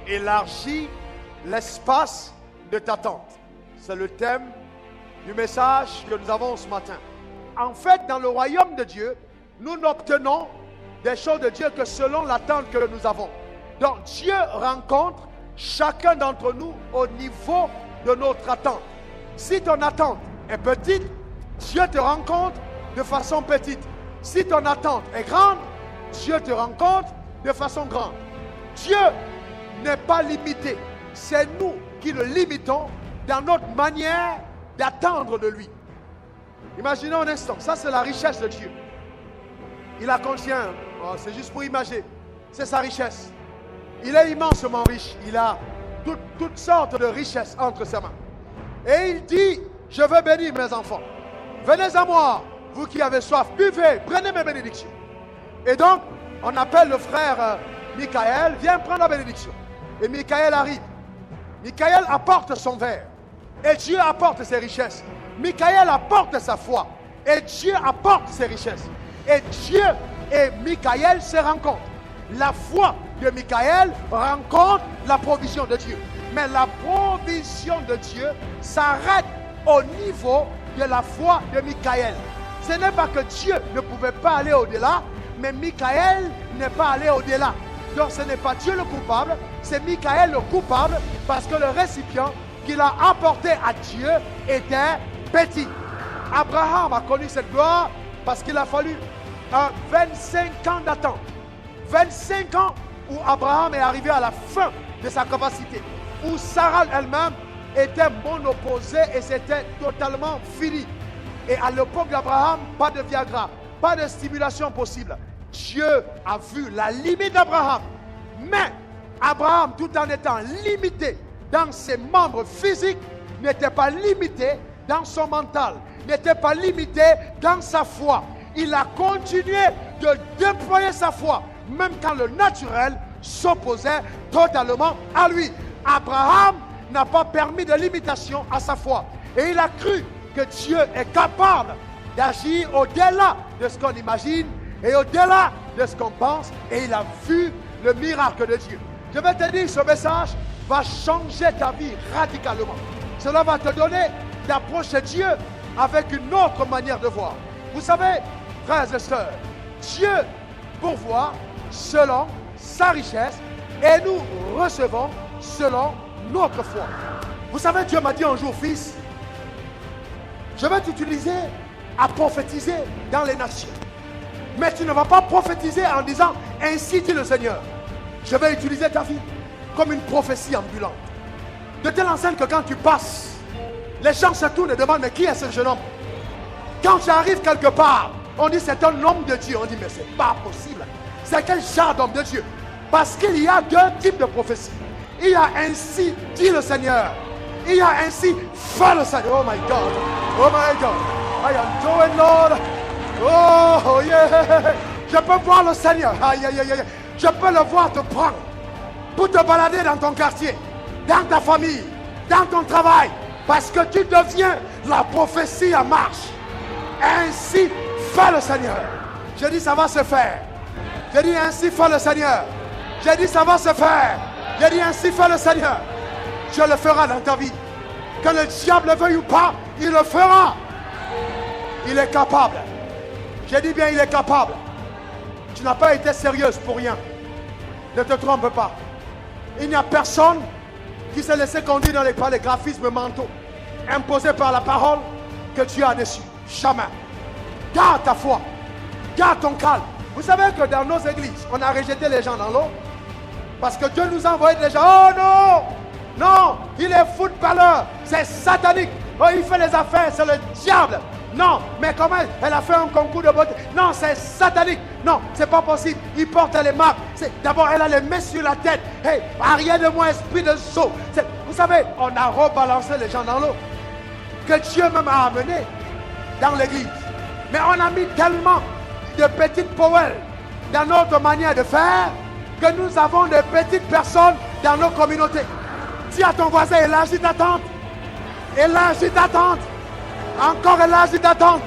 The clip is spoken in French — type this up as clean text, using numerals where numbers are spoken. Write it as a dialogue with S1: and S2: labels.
S1: Élargis l'espace de ta tente. C'est le thème du message que nous avons ce matin. En fait, dans le royaume de Dieu, nous n'obtenons des choses de Dieu que selon l'attente que nous avons. Donc Dieu rencontre chacun d'entre nous au niveau de notre attente. Si ton attente est petite, Dieu te rencontre de façon petite. Si ton attente est grande, Dieu te rencontre de façon grande. Dieu n'est pas limité. C'est nous qui le limitons dans notre manière d'attendre de lui. Imaginons un instant, ça c'est la richesse de Dieu. Il la contient, c'est juste pour imaginer, c'est sa richesse. Il est immensement riche, il a toutes sortes de richesses entre ses mains. Et il dit, je veux bénir mes enfants. Venez à moi, vous qui avez soif, buvez, prenez mes bénédictions. Et donc, on appelle le frère Michael, viens prendre la bénédiction. Et Michael arrive. Michael apporte son verre. Et Dieu apporte ses richesses. Michael apporte sa foi. Et Dieu apporte ses richesses. Et Dieu et Michael se rencontrent. La foi de Michael rencontre la provision de Dieu. Mais la provision de Dieu s'arrête au niveau de la foi de Michael. Ce n'est pas que Dieu ne pouvait pas aller au-delà, mais Michael n'est pas allé au-delà. Donc ce n'est pas Dieu le coupable, c'est Michael le coupable parce que le récipient qu'il a apporté à Dieu était petit. Abraham a connu cette gloire parce qu'il a fallu 25 ans d'attente. 25 ans où Abraham est arrivé à la fin de sa capacité. Où Sarah elle-même était monopposée et c'était totalement fini. Et à l'époque d'Abraham, pas de Viagra, pas de stimulation possible. Dieu a vu la limite d'Abraham. Mais Abraham, tout en étant limité dans ses membres physiques, n'était pas limité dans son mental, n'était pas limité dans sa foi. Il a continué de déployer sa foi, même quand le naturel s'opposait totalement à lui. Abraham n'a pas permis de limitation à sa foi. Et il a cru que Dieu est capable d'agir au-delà de ce qu'on imagine et au-delà de ce qu'on pense. Et il a vu le miracle de Dieu. Je vais te dire, ce message va changer ta vie radicalement. Cela va te donner d'approcher Dieu avec une autre manière de voir. Vous savez, frères et sœurs, Dieu pourvoit selon sa richesse et nous recevons selon notre foi. Vous savez, Dieu m'a dit un jour, fils, je vais t'utiliser à prophétiser dans les nations. Mais tu ne vas pas prophétiser en disant, ainsi dit le Seigneur. Je vais utiliser ta vie comme une prophétie ambulante. De telle enseigne que quand tu passes, les gens se tournent et demandent, mais qui est ce jeune homme? Quand tu arrives quelque part, on dit c'est un homme de Dieu. On dit, mais c'est pas possible. C'est quel genre d'homme de Dieu? Parce qu'il y a deux types de prophéties. Il y a ainsi dit le Seigneur. Il y a ainsi fait le Seigneur. Oh my God. Oh my God. I am doing Lord. Oh yeah. Je peux voir le Seigneur. Aïe, aïe, aïe, aïe. Je peux le voir te prendre pour te balader dans ton quartier, dans ta famille, dans ton travail. Parce que tu deviens la prophétie en marche. Ainsi fait le Seigneur. Je dis ça va se faire. Je dis ainsi fait le Seigneur. Je dis ça va se faire. Je dis ainsi fait le Seigneur. Je le ferai dans ta vie. Que le diable veuille ou pas, il le fera. Il est capable. J'ai dit bien, il est capable. Tu n'as pas été sérieuse pour rien. Ne te trompe pas. Il n'y a personne qui s'est laissé conduire par les graphismes mentaux imposés par la parole que Dieu a dessus. Jamais. Garde ta foi. Garde ton calme. Vous savez que dans nos églises, on a rejeté les gens dans l'eau parce que Dieu nous a envoyé des gens. Oh non! Non! Il est footballeur. C'est satanique. Oh, il fait les affaires. C'est le diable. Non, mais comment elle a fait un concours de beauté? Non, c'est satanique. Non, c'est pas possible. Il porte les marques. D'abord, elle a les mains sur la tête. Hey, arrière de moi, esprit de saut. Vous savez, on a rebalancé les gens dans l'eau que Dieu même a amené dans l'église. Mais on a mis tellement de petites poêles dans notre manière de faire que nous avons de petites personnes dans nos communautés. Dis à ton voisin, élargis ta tente. Élargis ta tente. Encore élargis ta tente.